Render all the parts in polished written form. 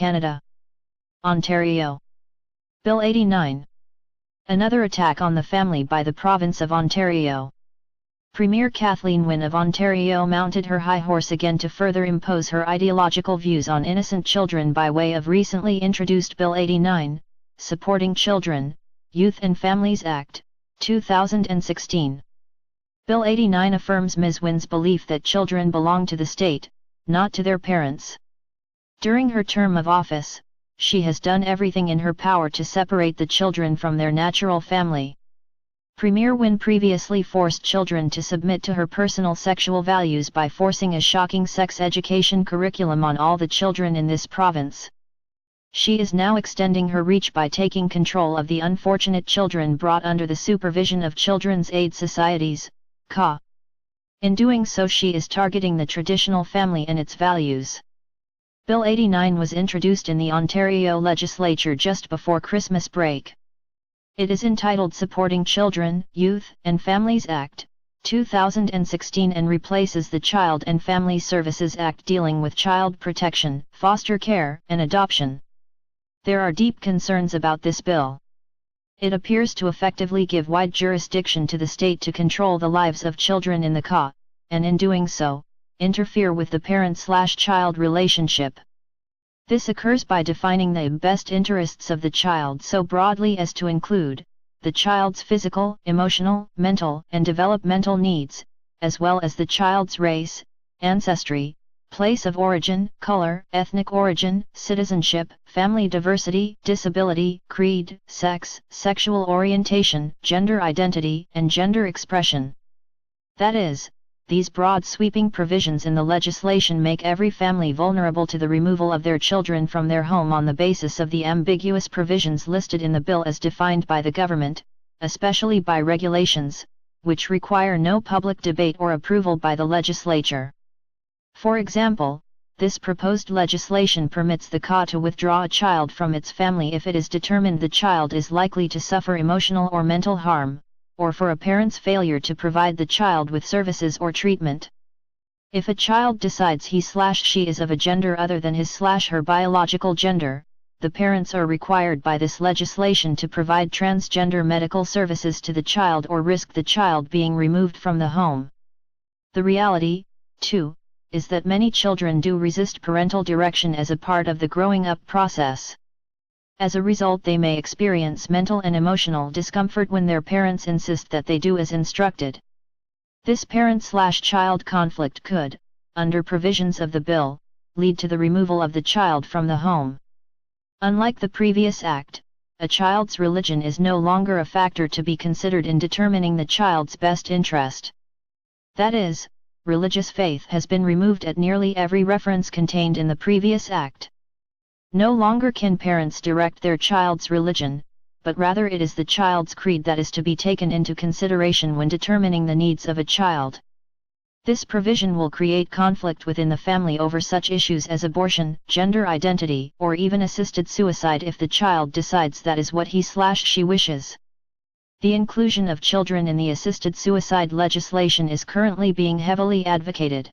Canada. Ontario. Bill 89. Another attack on the family by the province of Ontario. Premier Kathleen Wynne of Ontario mounted her high horse again to further impose her ideological views on innocent children by way of recently introduced Bill 89, Supporting Children, Youth and Families Act, 2016. Bill 89 affirms Ms. Wynne's belief that children belong to the state, not to their parents. During her term of office, she has done everything in her power to separate the children from their natural family. Premier Wynne previously forced children to submit to her personal sexual values by forcing a shocking sex education curriculum on all the children in this province. She is now extending her reach by taking control of the unfortunate children brought under the supervision of Children's Aid Societies, CA. In doing so, she is targeting the traditional family and its values. Bill 89 was introduced in the Ontario legislature just before Christmas break. It is entitled Supporting Children, Youth and Families Act, 2016 and replaces the Child and Family Services Act dealing with child protection, foster care and adoption. There are deep concerns about this bill. It appears to effectively give wide jurisdiction to the state to control the lives of children in the CA, and in doing so, interfere with the parent-child relationship. This occurs by defining the best interests of the child so broadly as to include the child's physical, emotional, mental, and developmental needs, as well as the child's race, ancestry, place of origin, color, ethnic origin, citizenship, family diversity, disability, creed, sex, sexual orientation, gender identity, and gender expression. That is, these broad sweeping provisions in the legislation make every family vulnerable to the removal of their children from their home on the basis of the ambiguous provisions listed in the bill as defined by the government, especially by regulations, which require no public debate or approval by the legislature. For example, this proposed legislation permits the CA to withdraw a child from its family if it is determined the child is likely to suffer emotional or mental harm, or for a parent's failure to provide the child with services or treatment. If a child decides he/she is of a gender other than his/her biological gender, the parents are required by this legislation to provide transgender medical services to the child or risk the child being removed from the home. The reality, too, is that many children do resist parental direction as a part of the growing up process. As a result, they may experience mental and emotional discomfort when their parents insist that they do as instructed. This parent/child conflict could, under provisions of the bill, lead to the removal of the child from the home. Unlike the previous act, a child's religion is no longer a factor to be considered in determining the child's best interest. That is, religious faith has been removed at nearly every reference contained in the previous act. No longer can parents direct their child's religion, but rather it is the child's creed that is to be taken into consideration when determining the needs of a child. This provision will create conflict within the family over such issues as abortion, gender identity, or even assisted suicide if the child decides that is what he/she wishes. The inclusion of children in the assisted suicide legislation is currently being heavily advocated.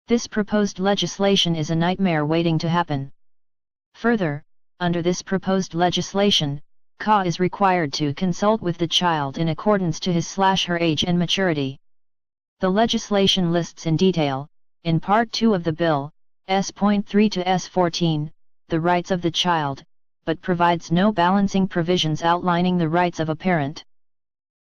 This proposed legislation is a nightmare waiting to happen. Further, under this proposed legislation, CA is required to consult with the child in accordance to his/her age and maturity. The legislation lists in detail, in Part 2 of the bill, S.3 to S.14, the rights of the child, but provides no balancing provisions outlining the rights of a parent.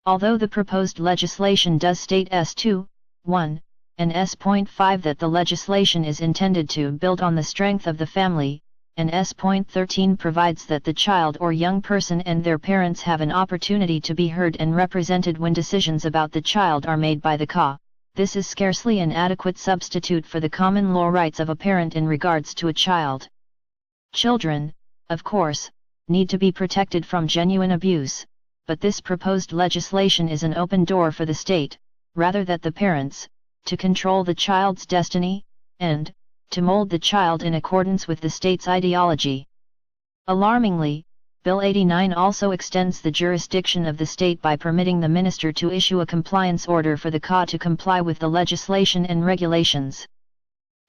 Although the proposed legislation does state S.2.1 and S.5 that the legislation is intended to build on the strength of the family, and S.13 provides that the child or young person and their parents have an opportunity to be heard and represented when decisions about the child are made by the CA, this is scarcely an adequate substitute for the common law rights of a parent in regards to a child. Children, of course, need to be protected from genuine abuse, but this proposed legislation is an open door for the state, rather than the parents, to control the child's destiny, and to mold the child in accordance with the state's ideology. Alarmingly, Bill 89 also extends the jurisdiction of the state by permitting the minister to issue a compliance order for the CA to comply with the legislation and regulations.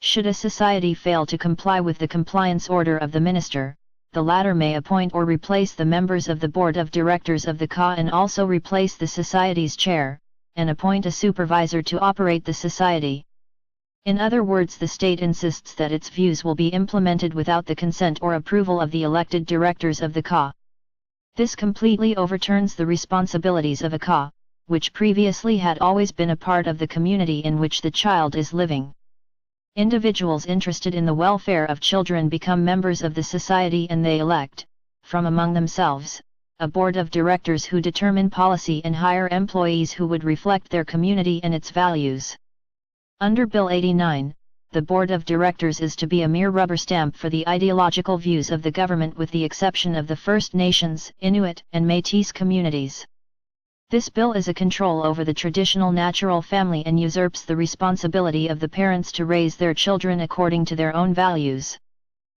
Should a society fail to comply with the compliance order of the minister, the latter may appoint or replace the members of the board of directors of the CA and also replace the society's chair, and appoint a supervisor to operate the society. In other words, the state insists that its views will be implemented without the consent or approval of the elected directors of the CA. This completely overturns the responsibilities of a CA, which previously had always been a part of the community in which the child is living. Individuals interested in the welfare of children become members of the society and they elect, from among themselves, a board of directors who determine policy and hire employees who would reflect their community and its values. Under Bill 89, the board of directors is to be a mere rubber stamp for the ideological views of the government with the exception of the First Nations, Inuit and Métis communities. This bill is a control over the traditional natural family and usurps the responsibility of the parents to raise their children according to their own values.